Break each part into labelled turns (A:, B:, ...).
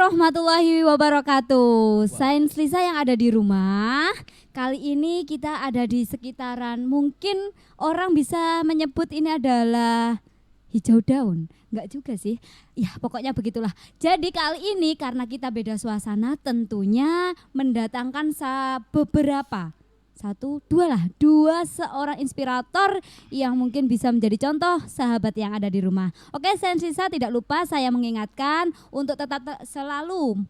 A: warahmatullahi wabarakatuh. Sains Lisa yang ada di rumah. Kali ini kita ada di sekitaran, mungkin orang bisa menyebut ini adalah hijau daun. Enggak juga sih. Ya pokoknya begitulah. Jadi kali ini karena kita beda suasana, tentunya mendatangkan beberapa, dua seorang inspirator yang mungkin bisa menjadi contoh sahabat yang ada di rumah. Oke, Sensisa tidak lupa saya mengingatkan untuk tetap selalu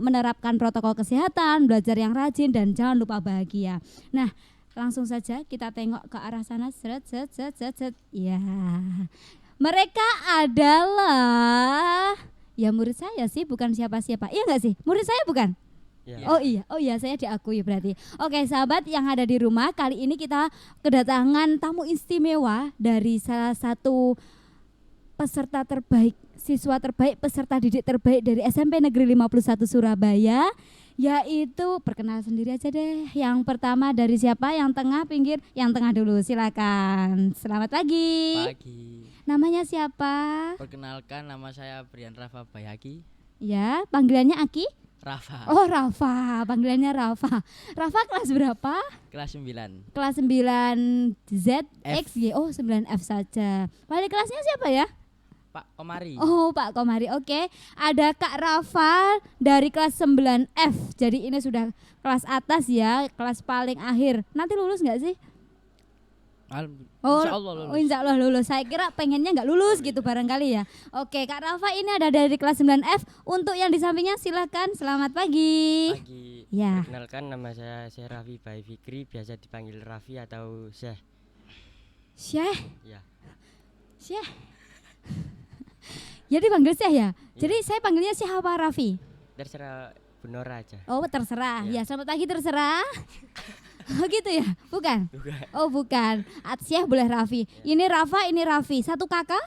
A: menerapkan protokol kesehatan, belajar yang rajin dan jangan lupa bahagia. Nah, langsung saja kita tengok ke arah sana. Ya, mereka adalah ya murid saya sih, bukan siapa-siapa. Iya nggak sih? Murid saya bukan? Ya. Oh iya, saya diakui berarti. Oke, sahabat yang ada di rumah, kali ini kita kedatangan tamu istimewa dari salah satu peserta terbaik, siswa terbaik, peserta didik terbaik dari SMP Negeri 51 Surabaya, yaitu perkenal sendiri aja deh. Yang pertama dari siapa? Yang tengah, pinggir? Yang tengah dulu, silakan. Selamat pagi.
B: Pagi.
A: Namanya siapa?
B: Perkenalkan, nama saya Brian Rafa Bayaki.
A: Ya, panggilannya Aki?
B: Rafa.
A: Oh, Rafa, panggilannya Rafa. Rafa kelas berapa?
B: Kelas 9.
A: Kelas 9 Z, X, Y. Oh, 9F saja. Wali kelasnya siapa ya?
B: Pak Komari.
A: Oh, Pak Komari. Oke. Ada Kak Rafa dari kelas 9F. Jadi ini sudah kelas atas ya, kelas paling akhir. Nanti lulus nggak sih?
B: Insya Allah lulus.
A: Oh, insya Allah lulus. Saya kira pengennya nggak lulus gitu barangkali ya. Oke, Kak Rafa ini ada dari kelas 9F. Untuk yang di sampingnya silakan. Selamat pagi.
C: Pagi.
A: Ya.
C: Perkenalkan, nama saya Syekh Raffi Bayi Fikri, biasa dipanggil Raffi atau Syekh.
A: Syekh.
C: Ya.
A: Syekh. Jadi panggil Syekh ya? Jadi saya panggilnya Syekh apa Raffi?
C: Terserah Bu Nora aja.
A: Oh, terserah.
C: Ya.
A: Ya, selamat pagi terserah. Oh gitu ya? Bukan?
C: Bukan.
A: Oh bukan. Syekh boleh Raffi.
C: Ya.
A: Ini Rafa, ini Raffi. Satu kakak?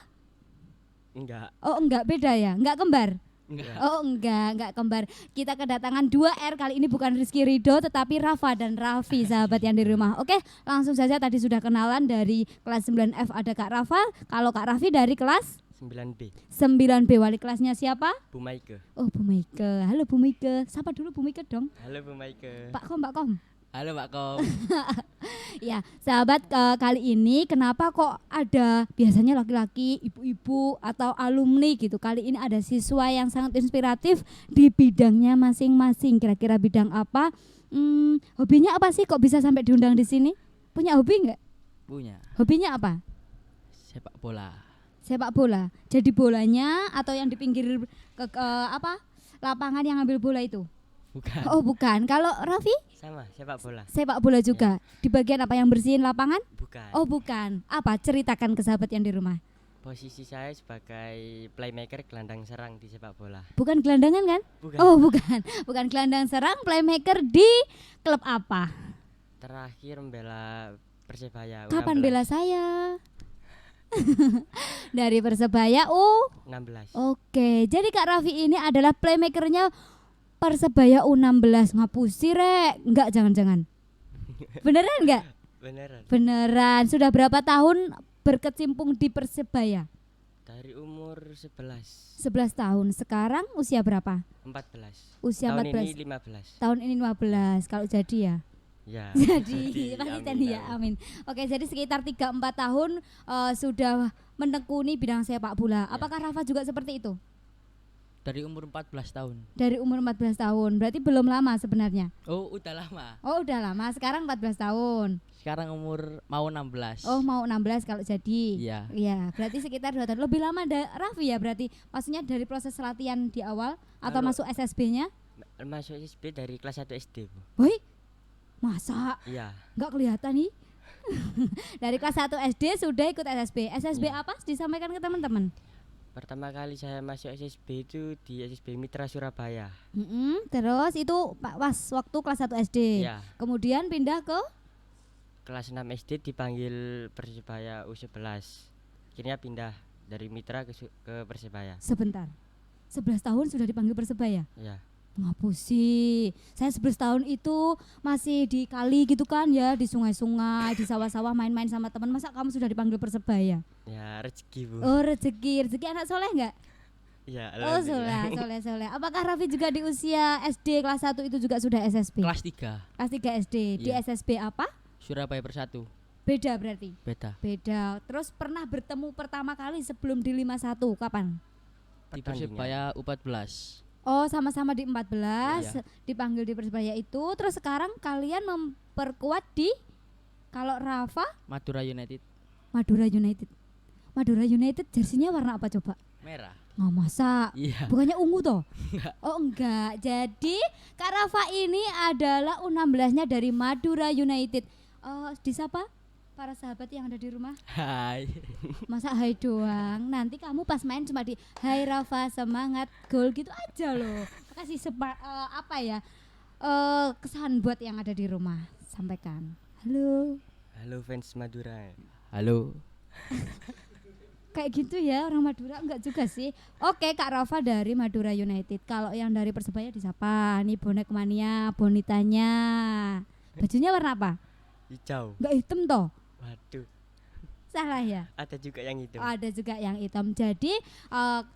C: Enggak.
A: Oh enggak, beda ya? Enggak kembar?
C: Enggak.
A: Oh enggak kembar. Kita kedatangan 2R kali ini, bukan Rizky Ridho tetapi Rafa dan Raffi, sahabat yang di rumah. Oke, langsung saja, tadi sudah kenalan dari kelas 9F ada Kak Rafa. Kalau Kak Raffi dari kelas
C: 9B.
A: 9B. Wali kelasnya siapa?
C: Bu Maike.
A: Oh, Bu Maike. Halo Bu Maike. Sapa dulu Bu Maike dong.
C: Halo Bu Maike.
A: Pak Kom.
B: Halo Pak Kom.
A: Ya, sahabat, kali ini kenapa kok ada biasanya laki-laki, ibu-ibu atau alumni gitu. Kali ini ada siswa yang sangat inspiratif di bidangnya masing-masing. Kira-kira bidang apa? Hobinya apa sih kok bisa sampai diundang di sini? Punya hobi nggak?
B: Punya.
A: Hobinya apa?
B: Sepak bola.
A: Sepak bola. Jadi bolanya atau yang di pinggir lapangan yang ambil bola itu?
B: Bukan.
A: Oh, bukan. Kalau Raffi?
C: Sama, sepak bola.
A: Sepak bola juga. Di bagian apa, yang bersihin lapangan?
C: Bukan.
A: Oh, bukan. Apa? Ceritakan ke sahabat yang di rumah.
C: Posisi saya sebagai playmaker gelandang serang di sepak bola.
A: Bukan gelandangan kan?
C: Bukan.
A: Oh, bukan. Bukan gelandang serang, playmaker di klub apa?
C: Terakhir membela Persebaya.
A: Kapan
C: 16.
A: bela saya? Dari Persebaya
C: 16.
A: Oke, jadi Kak Raffi ini adalah playmakernya Persebaya U16. Ngapusi rek? Enggak, jangan-jangan. Beneran enggak?
C: Beneran.
A: Beneran. Sudah berapa tahun berkecimpung di Persebaya?
C: Dari umur 11.
A: 11 tahun. Sekarang usia berapa?
C: 14.
A: Usia
C: Tahun
A: 14.
C: ini 15.
A: Tahun ini 15. Kalau jadi ya.
C: Ya.
A: Jadi pasti
C: amin,
A: tadi ya, amin. Oke, jadi sekitar 3-4 tahun sudah menekuni bidang sepak bola.
C: Ya.
A: Apakah Rafa juga seperti itu?
B: Dari umur 14 tahun.
A: Dari umur 14 tahun. Berarti belum lama sebenarnya.
B: Oh, udah lama.
A: Oh, udah lama. Sekarang 14 tahun.
B: Sekarang umur mau 16.
A: Oh, mau 16 kalau jadi.
B: Iya.
A: Iya, berarti sekitar 2 tahun. Lebih lama Raffi ya berarti. Maksudnya dari proses latihan di awal atau
C: Kalau-
A: masuk SSB-nya?
C: Masuk SSB dari kelas 1 SD, Bu.
A: Woi. Masa?
C: Iya.
A: Enggak kelihatan nih. Dari kelas 1 SD sudah ikut SSB. SSB
C: Iya.
A: apa? Disampaikan ke teman-teman.
C: Pertama kali saya masuk SSB itu di SSB Mitra Surabaya.
A: Terus itu pas waktu kelas 1 SD.
C: Iya.
A: Kemudian pindah ke
C: Kelas 6 SD dipanggil Persebaya U11. Akhirnya pindah dari Mitra ke Persebaya.
A: sebentar. 11 tahun sudah dipanggil Persebaya.
C: Iya.
A: Ngapusi. Saya 11 tahun itu masih di kali gitu kan ya, di sungai-sungai, di sawah-sawah main-main sama teman. Masa kamu sudah dipanggil Persebaya?
C: Ya rezeki, Bu.
A: Oh, rezeki anak soleh enggak?
C: Iya,
A: Oh,
C: alhamdulillah.
A: soleh. Apakah Raffi juga di usia SD kelas 1 itu juga sudah SSB?
B: Kelas 3
A: Kelas 3 SD. Di
B: Iya.
A: SSB apa?
B: Surabaya Persatu.
A: Beda berarti.
B: Beta.
A: Beda. Terus pernah bertemu pertama kali sebelum di 51 kapan?
B: Di
C: Pertandingan.
B: Persebaya U14.
A: Oh, sama-sama di 14,
B: Iya.
A: dipanggil di Persebaya itu. Terus sekarang kalian memperkuat di, kalau Rafa
B: Madura United.
A: Madura United. Madura United jersinya warna apa coba?
B: Merah.
A: Nggak masa.
B: Iya.
A: Bukannya ungu toh?
B: Enggak.
A: Oh enggak. Jadi Kak Rafa ini adalah U16-nya dari Madura United. Disapa para sahabat yang ada di rumah.
B: Hai.
A: Masa hai doang. Nanti kamu pas main cuma di hai Rafa semangat gol gitu aja loh. Kasih apa ya? Kesan buat yang ada di rumah. Sampaikan. Halo.
C: Halo fans Madura.
B: Halo.
A: Kayak gitu ya orang Madura enggak juga sih. Oke Kak Rafa dari Madura United. Kalau yang dari Persebaya disapa. Nih bonek mania, bonitanya. Bajunya warna apa?
C: Hijau.
A: Enggak hitam toh?
C: Waduh,
A: Salah ya?
C: ada juga yang itu.
A: Ada juga yang hitam. Jadi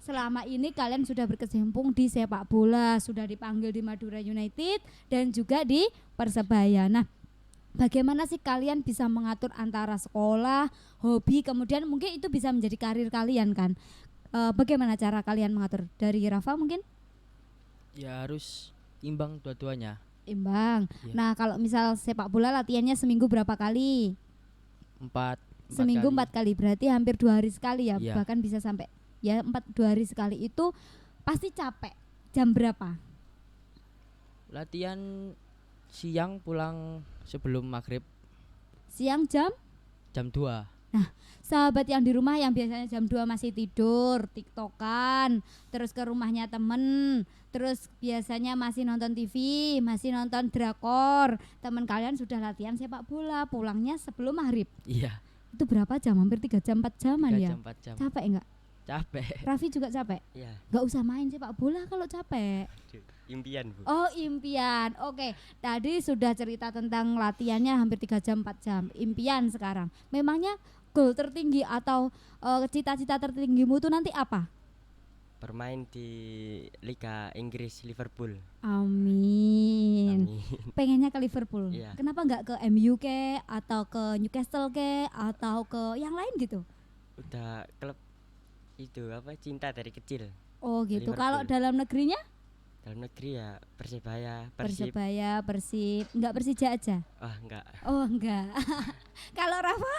A: selama ini kalian sudah berkecimpung di sepak bola, sudah dipanggil di Madura United dan juga di Persebaya. Nah, bagaimana sih kalian bisa mengatur antara sekolah, hobi, kemudian mungkin itu bisa menjadi karir kalian kan? Bagaimana cara kalian mengatur? Dari Rafa mungkin?
B: Ya harus imbang dua-duanya.
A: Imbang.
B: Iya.
A: Nah, kalau misal sepak bola latihannya seminggu berapa kali?
B: 4
A: Seminggu 4 kali. Berarti hampir 2 hari sekali ya.
B: Iya.
A: Bahkan bisa sampai ya 2 hari sekali itu pasti capek. Jam berapa?
B: Latihan siang, pulang sebelum maghrib
A: Siang jam?
B: jam 2.
A: Sahabat yang di rumah yang biasanya jam 2 masih tidur, tiktokan, terus ke rumahnya temen, terus biasanya masih nonton TV, masih nonton drakor. Temen kalian sudah latihan sepak bola, pulangnya sebelum maghrib.
B: Iya.
A: Itu berapa jam? Hampir 3 jam 4 jaman
B: 3
A: ya.
B: jam 4 jam.
A: Capek enggak?
B: Capek.
A: Raffi juga capek?
C: Iya,
A: Gak usah main sepak bola kalau capek.
C: impian Bu.
A: Oh impian, oke. Tadi sudah cerita tentang latihannya hampir 3 jam 4 jam. Impian sekarang. Memangnya goal tertinggi atau cita-cita tertinggimu tuh nanti apa?
C: Bermain di Liga Inggris Liverpool.
A: Amin.
C: Amin.
A: Pengennya ke Liverpool.
C: Iya.
A: Kenapa nggak ke MU ke atau ke Newcastle ke atau ke yang lain gitu?
C: Udah klub itu apa cinta dari kecil.
A: Oh gitu.
C: Liverpool.
A: Kalau dalam negerinya
C: Dalam negeri ya Persebaya, Persib.
A: Persebaya, Persib, nggak Persija aja.
C: Wah, enggak.
A: Oh enggak. Kalau Rafa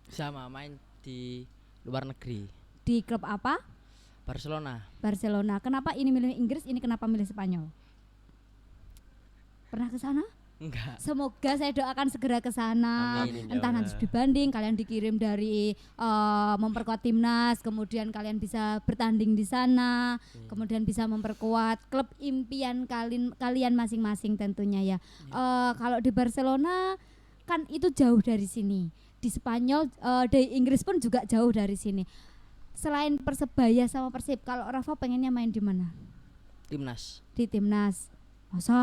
B: Sama main di luar negeri.
A: di klub apa?
B: Barcelona.
A: Barcelona. Kenapa ini milih Inggris, ini kenapa milih Spanyol? Pernah ke sana?
B: Enggak.
A: Semoga saya doakan segera ke sana.
C: Amin, ya
A: Entah nanti
C: Allah.
A: dibanding kalian dikirim dari memperkuat timnas, kemudian kalian bisa bertanding di sana, kemudian bisa memperkuat klub impian kalian masing-masing tentunya ya. Kalau di Barcelona kan itu jauh dari sini. Di Spanyol, di Inggris pun juga jauh dari sini. Selain Persebaya sama Persib, kalau Rafa pengennya main di mana?
B: Timnas.
A: Di timnas. Masa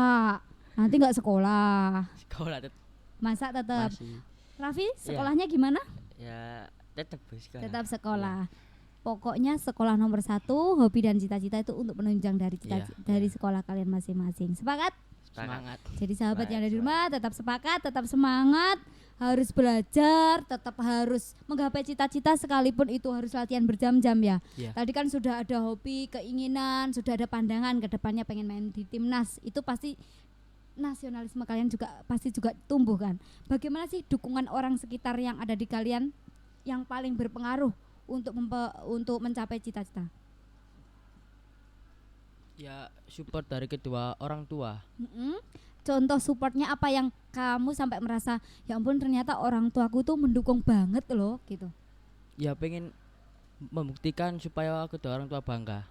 A: nanti nggak sekolah?
B: Sekolah
A: Masa tetap.
B: masih.
A: Raffi sekolahnya gimana?
C: Ya tetap Bu sekolah.
A: Tetap sekolah. Pokoknya sekolah nomor 1, hobi dan cita-cita itu untuk menunjang dari
B: Iya,
A: dari sekolah kalian masing-masing. Sepakat?
B: Semangat.
A: Jadi sahabat yang ada di
C: Semangat.
A: rumah tetap sepakat, tetap semangat, harus belajar, tetap harus menggapai cita-cita sekalipun itu harus latihan berjam-jam ya.
B: Iya.
A: Tadi kan sudah ada hobi, keinginan, sudah ada pandangan ke depannya pengen main di timnas. Itu pasti nasionalisme kalian juga pasti juga tumbuh kan. Bagaimana sih dukungan orang sekitar yang ada di kalian yang paling berpengaruh untuk mencapai cita-cita?
B: Ya support dari kedua orang tua.
A: Mm-mm. Contoh supportnya apa yang kamu sampai merasa ya ampun ternyata orang tuaku tuh mendukung banget loh gitu.
B: Ya pengen membuktikan supaya kedua orang tua bangga.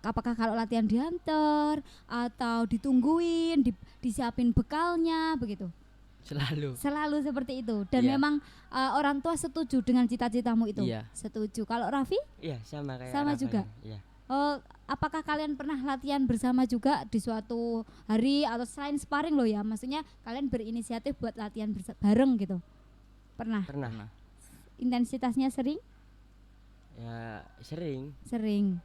A: Apakah kalau latihan diantar atau ditungguin, disiapin bekalnya begitu?
B: Selalu.
A: Selalu seperti itu. Dan
B: Iya.
A: memang orang tua setuju dengan cita-citamu itu.
B: Iya.
A: Setuju. Kalau Raffi,
C: Iya, sama kayak
A: Sama
C: Rafa
A: juga?
C: ini. Iya.
A: apakah kalian pernah latihan bersama juga di suatu hari atau selain sparring loh ya? Maksudnya kalian berinisiatif buat latihan bareng gitu? Pernah.
C: Pernah.
B: Pernah.
A: Intensitasnya sering?
C: Ya sering.
A: Sering.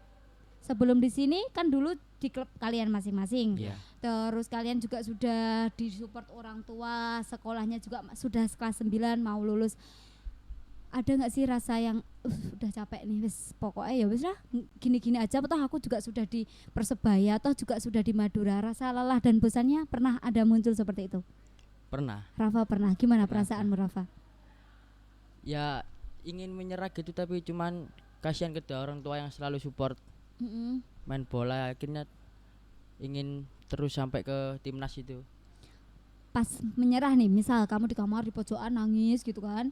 A: sebelum di sini kan dulu di klub kalian masing-masing.
B: Iya.
A: Terus kalian juga sudah disupport orang tua, sekolahnya juga sudah kelas 9 mau lulus. Ada nggak sih rasa yang udah capek nih, wis pokoknya ya wis lah gini-gini aja, toh aku juga sudah di Persebaya, toh juga sudah di Madura, rasa lelah dan bosannya pernah ada muncul seperti itu?
B: Pernah.
A: Rafa pernah, gimana
B: Pernah.
A: perasaanmu Rafa?
B: Ya ingin menyerah gitu tapi cuman kasihan kedua orang tua yang selalu support
A: Mm-mm.
B: main bola, akhirnya ingin terus sampai ke timnas itu.
A: Pas menyerah nih, misal kamu di kamar di pojokan nangis gitu kan?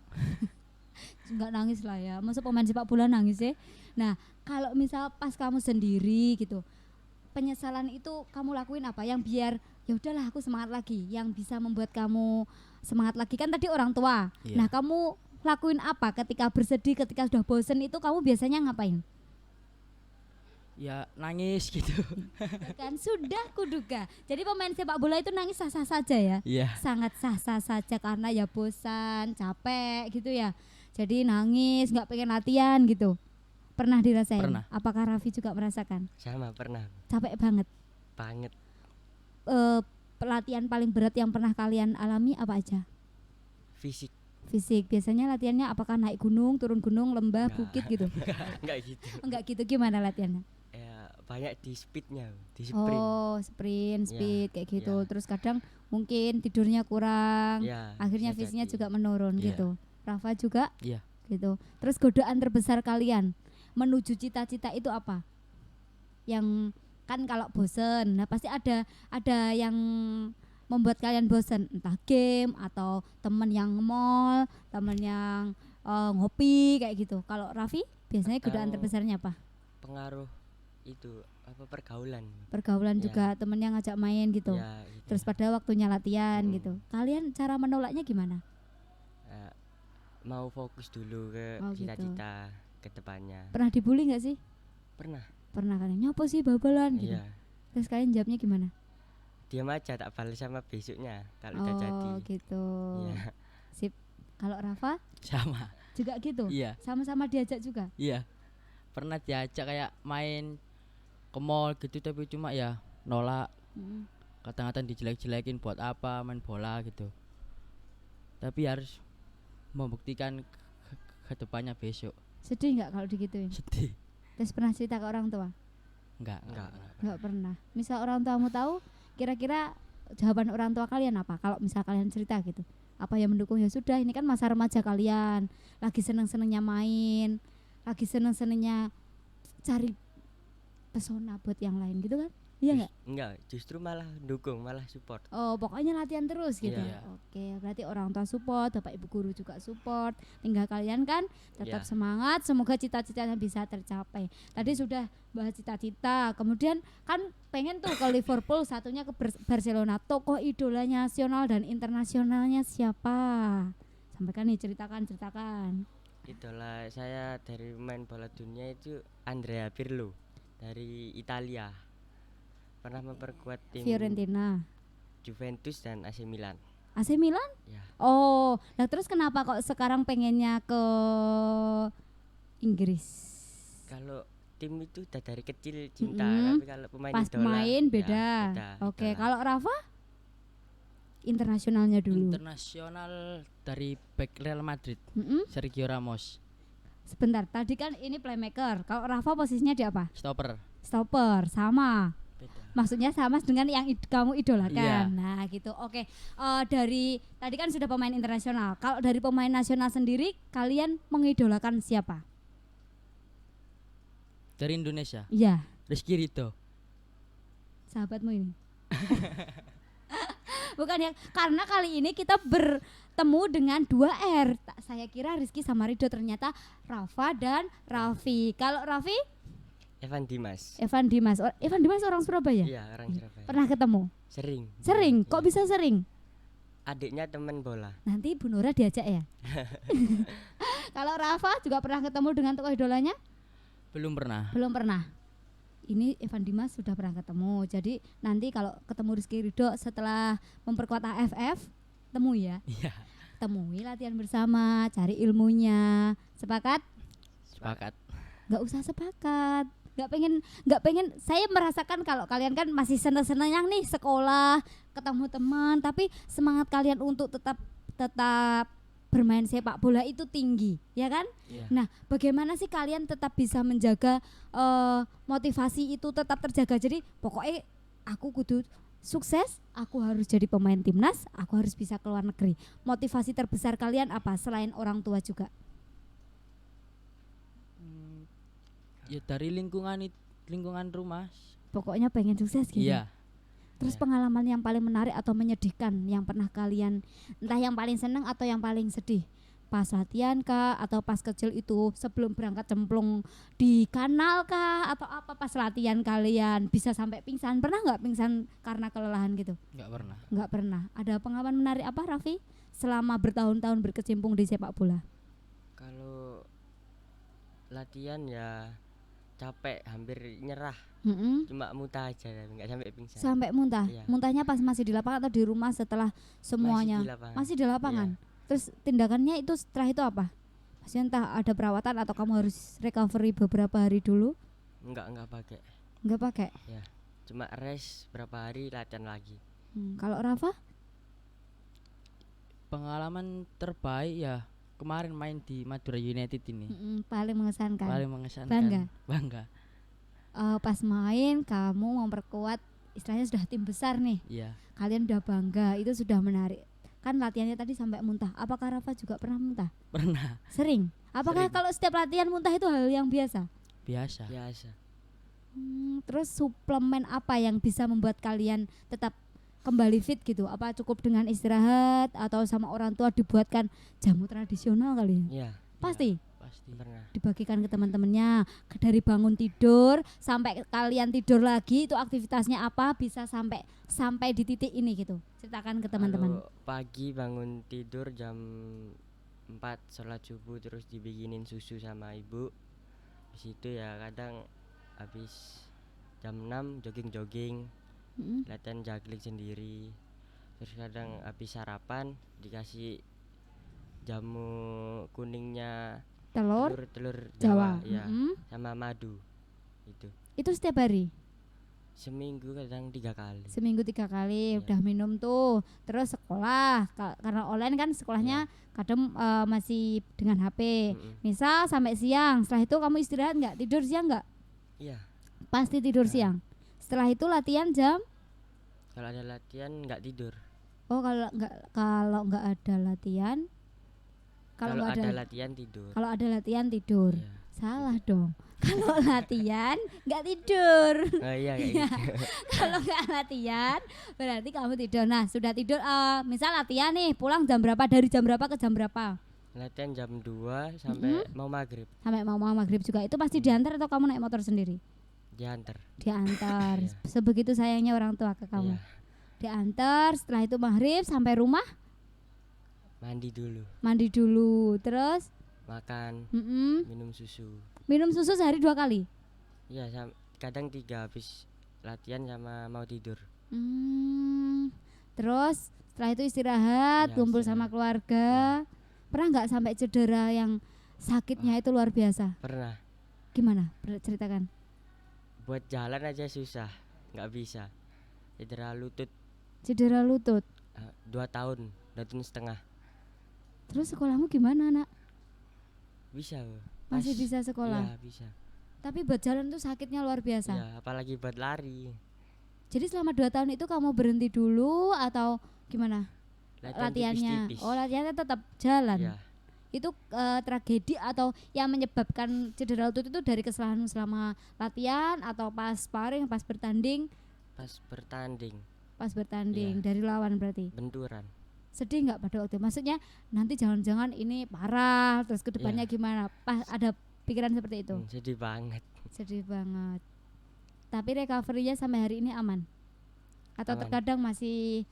A: Enggak nangis lah ya, masa pemain sepak bola nangis ya. Nah kalau misal pas kamu sendiri gitu, penyesalan itu kamu lakuin apa yang biar ya udahlah aku semangat lagi, yang bisa membuat kamu semangat lagi kan tadi orang tua.
B: Iya.
A: Nah kamu lakuin apa ketika bersedih, ketika sudah bosen itu kamu biasanya ngapain?
B: Ya nangis gitu.
A: Kan sudah kuduga, jadi pemain sepak bola itu nangis sah-sah saja ya.
B: Iya.
A: Sangat sah-sah saja karena ya bosan, capek gitu ya. Jadi nangis, nggak pengen latihan gitu. Pernah dirasain?
B: Pernah.
A: Apakah Raffi juga merasakan?
C: Sama pernah
A: Capek banget.
C: banget.
A: Pelatihan paling berat yang pernah kalian alami apa aja?
C: Fisik
A: Fisik. Biasanya latihannya apakah naik gunung, turun gunung, lembah,
C: Nggak.
A: bukit gitu?
C: enggak gitu.
A: Enggak gitu, gimana latihannya?
C: Ya banyak di speednya, di sprint.
A: Oh, sprint,
C: Ya,
A: speed kayak gitu.
C: ya.
A: Terus kadang mungkin tidurnya kurang.
C: Ya,
A: Akhirnya
C: bisa
A: fisiknya
C: jadi.
A: juga menurun
B: Iya.
A: gitu. Rafa juga
B: Iya.
A: gitu. Terus godaan terbesar kalian menuju cita-cita itu apa? Yang kan kalau bosen, nah pasti ada yang membuat kalian bosen, entah game atau temen yang mall, temen yang ngopi kayak gitu. Kalau Raffi biasanya godaan
C: Atau-
A: terbesarnya apa?
C: Pengaruh itu apa pergaulan.
A: Pergaulan
C: Ya.
A: juga, temen yang ngajak main gitu.
C: Ya, gitu.
A: Terus pada waktunya latihan
C: Mm.
A: gitu. Kalian cara menolaknya gimana?
C: Ya, mau fokus dulu ke
A: Oh, gitu.
C: cita-cita ke depannya.
A: Pernah dibully nggak sih?
C: Pernah.
A: Pernah kalian nyopo sih babalan gitu.
C: Iya.
A: Terus kalian jawabnya gimana?
C: Diam aja, tak balas sama besoknya kalau udah jadi.
A: Oh gitu.
C: Iya.
A: Sip. Kalau Rafa
B: Sama.
A: juga gitu.
B: Iya.
A: Sama-sama diajak juga.
B: Iya. Pernah diajak kayak main ke mall gitu tapi cuma ya nolak.
A: Mm.
B: Kadang-kadang dijelek-jelekin buat apa main bola gitu. Tapi harus membuktikan ke depannya besok.
A: Sedih nggak kalau digituin?
B: Sedih.
A: Terus pernah cerita ke orang tua?
B: Enggak.
C: Enggak.
A: Nggak pernah. Misal orang tuamu tahu, kira-kira jawaban orang tua kalian apa? Kalau misal kalian cerita gitu, apa yang mendukung? Ya sudah, ini kan masa remaja kalian, lagi seneng-senengnya main, lagi seneng-senengnya cari pesona buat yang lain gitu kan? Iya nggak?
C: Enggak, justru malah dukung, malah support.
A: Oh, pokoknya latihan terus gitu.
C: Iya.
A: Oke, berarti orang tua support, bapak ibu guru juga support. Tinggal kalian kan tetap
C: Iya.
A: semangat, semoga cita-citanya bisa tercapai. Tadi sudah bahas cita-cita, kemudian kan pengen tuh ke Liverpool, satunya ke Barcelona. Tokoh idola nasional dan internasionalnya siapa? Sampaikan nih, ceritakan.
C: Itulah saya dari main bola dunia itu Andrea Pirlo dari Italia. Pernah memperkuat tim
A: Fiorentina,
C: Juventus dan AC Milan.
A: AC Milan?
C: Ya.
A: Oh, nah terus kenapa kok sekarang pengennya ke Inggris?
C: Kalau tim itu udah dari kecil cinta,
A: Mm-mm.
C: tapi kalau pemain
A: Pas
C: idola
A: main
C: ya,
A: beda. Oke,
C: idola.
A: kalau Rafa internasionalnya dulu.
B: Internasional dari back Real Madrid,
A: Mm-mm.
B: Sergio Ramos,
A: Sebentar, tadi kan ini playmaker. Kalau Rafa posisinya di apa?
B: stopper.
A: Stopper, sama.
C: Beda.
A: Maksudnya sama dengan yang kamu idolakan.
B: Iya.
A: Nah, gitu. Oke. Dari tadi kan sudah pemain internasional. Kalau dari pemain nasional sendiri, kalian mengidolakan siapa?
B: Dari Indonesia,
A: Iya,
B: Rizky Ridho.
A: sahabatmu ini. Bukan ya, karena kali ini kita bertemu dengan 2 R. Saya kira Rizky sama Ridho, ternyata Rafa dan Raffi. Kalau Raffi,
C: Evan Dimas.
A: Evan Dimas. Evan Dimas orang Surabaya.
C: Iya, orang Surabaya.
A: Pernah ketemu?
C: Sering.
A: Sering.
C: Iya.
A: Kok bisa sering?
C: Adiknya teman bola.
A: Nanti Bu Nura diajak ya. Kalau Rafa juga pernah ketemu dengan tokoh idolanya?
B: Belum pernah.
A: Belum pernah. Ini Evan Dimas sudah pernah ketemu. Jadi nanti kalau ketemu Rizky Ridho setelah memperkuat AFF, temui ya.
B: Iya.
A: Temui, latihan bersama, cari ilmunya. Sepakat?
B: Sepakat.
A: Nggak usah sepakat. nggak pengen. Saya merasakan kalau kalian kan masih seneng-seneng nih sekolah, ketemu teman, tapi semangat kalian untuk tetap bermain sepak bola itu tinggi, ya kan?
C: Iya.
A: Nah, bagaimana sih kalian tetap bisa menjaga motivasi itu tetap terjaga? Jadi pokoknya aku kudu sukses, aku harus jadi pemain timnas, aku harus bisa ke luar negeri. Motivasi terbesar kalian apa selain orang tua juga?
B: Ya dari lingkungan rumah.
A: Pokoknya pengen sukses gitu.
B: Iya.
A: Terus
B: Iya.
A: pengalaman yang paling menarik atau menyedihkan yang pernah kalian, entah yang paling seneng atau yang paling sedih, pas latihan kah atau pas kecil itu sebelum berangkat cemplung di kanal kah atau apa pas latihan kalian bisa sampai pingsan? Pernah nggak pingsan karena kelelahan gitu?
B: Nggak pernah.
A: Nggak pernah. Ada pengalaman menarik apa Raffi selama bertahun-tahun berkecimpung di sepak bola?
C: Kalau latihan ya capek, hampir nyerah,
A: Mm-mm.
C: cuma muntah aja, nggak sampai pingsan.
A: Sampai muntah.
C: Iya.
A: Muntahnya pas masih di lapangan atau di rumah setelah semuanya? Masih di lapangan. Terus tindakannya itu setelah itu apa? Maksudnya entah ada perawatan atau kamu harus recovery beberapa hari dulu?
C: Enggak pakai.
A: Enggak pakai.
C: Ya, cuma rest berapa hari, latihan lagi.
A: Kalau Rafa?
B: Pengalaman terbaik ya kemarin main di Madura United ini.
A: Paling mengesankan.
B: Paling mengesankan.
A: Bangga.
B: Bangga.
A: Pas main kamu memperkuat, istilahnya sudah tim besar nih.
B: Iya.
A: Kalian udah bangga, itu sudah menarik. Kan latihannya tadi sampai muntah. Apakah Rafa juga pernah muntah?
B: Pernah.
A: Sering. Apakah
C: Sering.
A: kalau setiap latihan muntah itu hal yang biasa?
B: Biasa.
C: Biasa.
A: Terus suplemen apa yang bisa membuat kalian tetap kembali fit gitu? Apa cukup dengan istirahat atau sama orang tua dibuatkan jamu tradisional kali?
C: Iya,
A: Pasti
B: Pasti.
C: pernah.
A: dibagikan ke teman-temannya. Dari bangun tidur sampai kalian tidur lagi itu aktivitasnya apa bisa sampai di titik ini gitu. Ceritakan ke teman-teman.
C: Kalau pagi bangun tidur jam 4 sholat subuh, terus dibikinin susu sama ibu. Di situ ya kadang habis jam 6 jogging-jogging,
A: Mm-mm.
C: latihan juggling sendiri. Terus kadang habis sarapan dikasih jamu kuningnya,
A: Telur
C: telur
A: Jawa.
C: Jawa, ya,
A: Mm-mm.
C: sama madu.
A: Itu setiap hari.
C: Seminggu kadang 3 kali.
A: Seminggu 3 kali
C: Iya.
A: udah minum tuh. Terus sekolah karena online kan sekolahnya kadang masih dengan HP.
C: Mm-mm.
A: Misal sampai siang, setelah itu kamu istirahat nggak? Tidur siang nggak?
C: Iya,
A: Pasti tidur
C: Nah.
A: siang. Setelah itu latihan jam.
C: kalau ada latihan nggak tidur.
A: Oh kalau nggak ada latihan.
C: Kalau
A: nggak
C: ada latihan tidur.
A: Kalau ada latihan tidur.
C: Iya.
A: Salah dong. Kalau latihan nggak tidur.
C: Oh iya kayak
A: Iya.
C: gitu.
A: Kalau nggak latihan berarti kamu tidur. Nah sudah tidur. Misal latihan nih, pulang jam berapa? Dari jam berapa ke jam berapa?
C: Latihan jam 2 sampai mau maghrib,
A: Sampai mau maghrib juga. Itu pasti diantar atau kamu naik motor sendiri?
C: diantar.
A: Diantar.
C: Iya.
A: Sebegitu sayangnya orang tua ke kamu.
C: Iya,
A: Diantar. Setelah itu maghrib sampai rumah
C: mandi dulu,
A: mandi dulu. Terus
C: makan,
A: mm-mm,
C: minum susu.
A: minum susu sehari 2 kali.
C: Iya, kadang 3 habis latihan sama mau tidur.
A: Terus setelah itu istirahat,
C: Iya,
A: kumpul
C: istirahat.
A: sama keluarga. Pernah nggak sampai cedera yang sakitnya itu luar biasa?
C: Pernah.
A: Gimana? Ceritakan.
C: Buat jalan aja susah, nggak bisa. Cedera lutut
A: Cedera lutut.
C: 2 tahun, 2 tahun setengah.
A: Terus sekolahmu gimana, Nak?
C: Bisa. Bu.
A: Masih
C: Pas-
A: bisa sekolah.
C: Iya, bisa.
A: Tapi buat jalan tuh sakitnya luar biasa.
C: Iya, apalagi buat lari.
A: Jadi selama 2 tahun itu kamu berhenti dulu atau gimana?
C: Latihan
A: Latihannya.
C: tipis-tipis.
A: Oh, latihannya tetap jalan.
C: Iya.
A: Itu tragedi atau yang menyebabkan cedera lutut itu dari kesalahanmu selama latihan atau pas sparring, pas bertanding?
C: Pas bertanding,
A: Pas bertanding
C: Iya.
A: dari lawan berarti.
C: benturan.
A: Sedih nggak pada waktu itu? Maksudnya nanti jangan-jangan ini parah terus kedepannya
C: Iya.
A: gimana? Pas ada pikiran seperti itu?
C: Sedih banget.
A: Sedih banget. Tapi recovery-nya sampai hari ini aman? Atau
C: Aman.
A: terkadang masih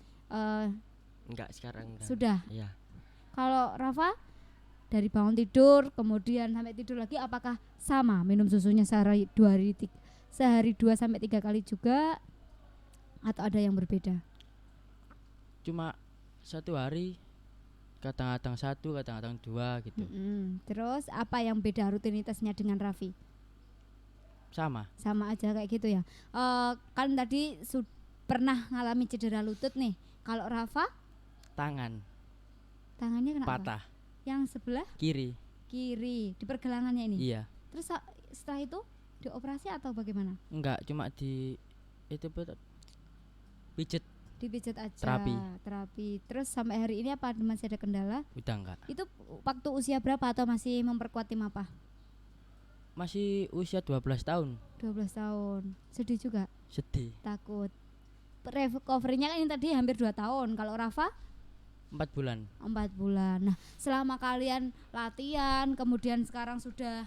C: Enggak, sekarang udah.
A: sudah?
C: Iya.
A: Kalau Rafa dari bangun tidur kemudian sampai tidur lagi apakah sama minum susunya sehari 2 sampai 3 kali juga atau ada yang berbeda?
B: Cuma satu hari kadang-kadang 1, kadang-kadang 2 gitu.
A: Terus apa yang beda rutinitasnya dengan Raffi?
B: sama.
A: Sama aja kayak gitu ya. Kan tadi pernah ngalami cedera lutut nih. Kalau Rafa
B: Tangan
A: tangannya kenapa?
B: patah
A: Yang sebelah
B: kiri.
A: kiri di pergelangannya ini.
B: Iya.
A: Terus setelah itu dioperasi atau bagaimana?
B: Enggak, cuma di itu pijet.
A: Dipijat aja.
B: Terapi.
A: Terus sampai hari ini apa masih ada kendala?
B: Udah enggak.
A: Itu waktu usia berapa atau masih memperkuat tim apa?
B: Masih usia 12 tahun.
A: 12 tahun. Sedih juga,
B: Sedih.
A: takut. Recovery-nya kan ini tadi hampir 2 tahun. Kalau Rafa
B: 4 bulan.
A: 4 bulan. Nah, selama kalian latihan kemudian sekarang sudah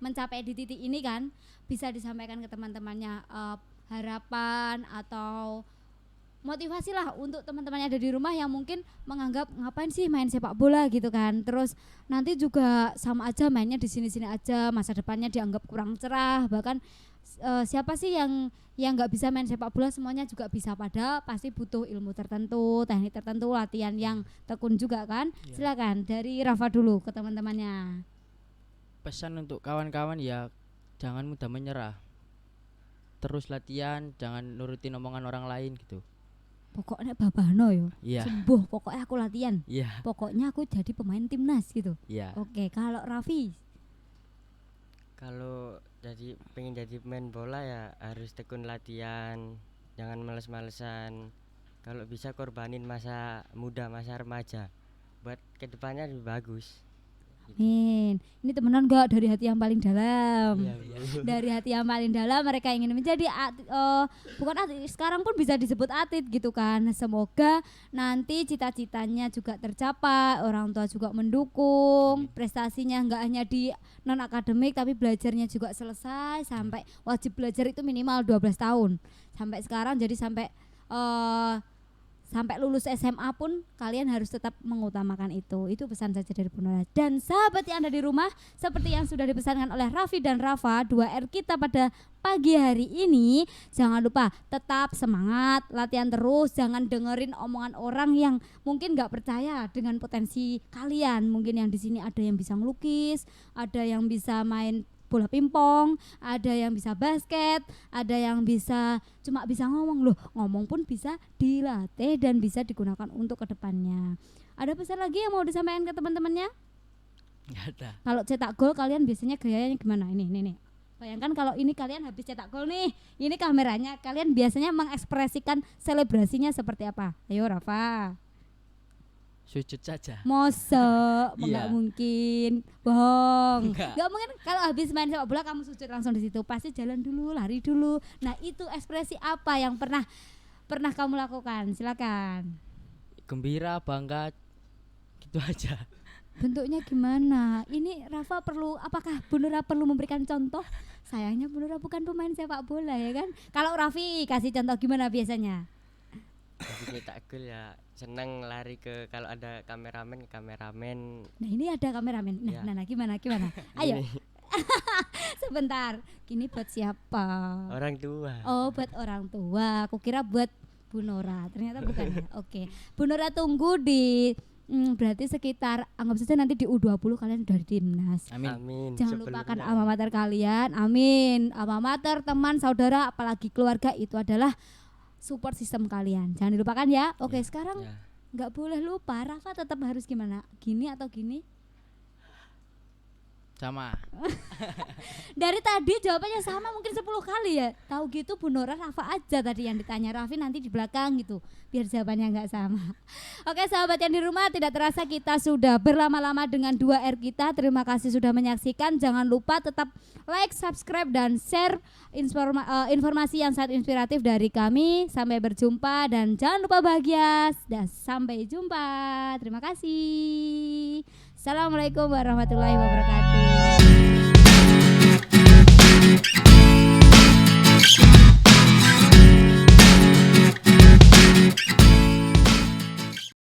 A: mencapai di titik ini kan, bisa disampaikan ke teman-temannya harapan atau motivasi lah untuk teman-teman yang ada di rumah yang mungkin menganggap ngapain sih main sepak bola gitu kan. Terus nanti juga sama aja mainnya di sini-sini aja, masa depannya dianggap kurang cerah. Bahkan siapa sih yang nggak bisa main sepak bola, semuanya juga bisa, pada pasti butuh ilmu tertentu, teknik tertentu, latihan yang tekun juga kan.
B: Iya.
A: Silakan dari Rafa dulu ke teman-temannya.
B: Pesan untuk kawan-kawan ya, jangan mudah menyerah. Terus latihan, jangan nurutin omongan orang lain gitu.
A: Pokoknya babano yo.
B: Iya.
A: Sembuh, pokoknya aku latihan.
B: Iya.
A: Pokoknya aku jadi pemain timnas gitu.
B: Iya.
A: Oke, kalau Raffi
C: Kalau pengen jadi pemain bola ya harus tekun latihan, jangan males-malesan. Kalau bisa korbanin masa muda, masa remaja, buat kedepannya lebih bagus.
A: Amin. Ini temenan gak dari hati yang paling dalam.
C: Iya, Bu.
A: Dari hati yang paling dalam mereka ingin menjadi bukan atlet, sekarang pun bisa disebut atlet gitu kan. Semoga nanti cita-citanya juga tercapai, orang tua juga mendukung, prestasinya enggak hanya di non akademik tapi belajarnya juga selesai sampai wajib belajar itu minimal 12 tahun. Sampai sekarang jadi sampai lulus SMA pun kalian harus tetap mengutamakan itu. Itu pesan saja dari Bu Nora. Dan sahabat yang ada di rumah, seperti yang sudah dipesankan oleh Raffi dan Rafa, 2R kita pada pagi hari ini, jangan lupa tetap semangat, latihan terus, jangan dengerin omongan orang yang mungkin nggak percaya dengan potensi kalian. Mungkin yang di sini ada yang bisa ngelukis, ada yang bisa main bola pingpong, ada yang bisa basket, ada yang cuma bisa ngomong. Loh, ngomong pun bisa dilatih dan bisa digunakan untuk kedepannya. Ada pesan lagi yang mau disampaikan ke teman-temannya?
B: Enggak ada.
A: Kalau cetak gol kalian biasanya gayanya gimana? Ini. Bayangkan kalau ini kalian habis cetak gol nih, ini kameranya, kalian biasanya mengekspresikan selebrasinya seperti apa? Ayo Rafa.
B: Sujud saja.
A: Mosok,
B: Iya.
A: enggak mungkin, bohong.
B: Enggak.
A: Enggak mungkin kalau habis main sepak bola kamu sujud langsung di situ. Pasti jalan dulu, lari dulu. Nah, itu ekspresi apa yang pernah kamu lakukan? Silakan.
B: Gembira, bangga, gitu aja.
A: Bentuknya gimana? Ini Rafa apakah Bu Nura perlu memberikan contoh? Sayangnya Bu Nura bukan pemain sepak bola ya kan. Kalau Raffi kasih contoh gimana biasanya?
C: Habis nyetak gol ya seneng lari kalau ada kameramen ke kameramen.
A: Nah, ini ada kameramen.
C: Iya.
A: Nah, gimana? Ayo.
C: Gini,
A: Sebentar. Gini buat siapa?
C: orang tua.
A: Oh, buat orang tua. Aku kira buat Bu Nora. Ternyata bukan ya. Oke. Bu Nora tunggu di berarti sekitar anggap saja nanti di U20 kalian udah di timnas.
B: Amin.
C: Amin.
A: Jangan
C: Sebelumnya.
A: lupakan alma mater kalian. Amin. Alma mater, teman, saudara, apalagi keluarga itu adalah support sistem kalian. Jangan dilupakan ya. Oke, sekarang
C: Ya.
A: nggak boleh lupa. Rafa tetap harus gimana? Gini atau gini?
B: Sama.
A: Dari tadi jawabannya sama mungkin 10 kali ya. Tahu gitu Bu Nora, Rafa aja tadi yang ditanya, Raffi nanti di belakang gitu. Biar jawabannya nggak sama. Oke, sahabat yang di rumah, tidak terasa kita sudah berlama-lama dengan 2R kita. Terima kasih sudah menyaksikan. Jangan lupa tetap like, subscribe dan share informasi yang sangat inspiratif dari kami. Sampai berjumpa dan jangan lupa bahagia. Dan sampai jumpa. Terima kasih. Assalamualaikum warahmatullahi wabarakatuh.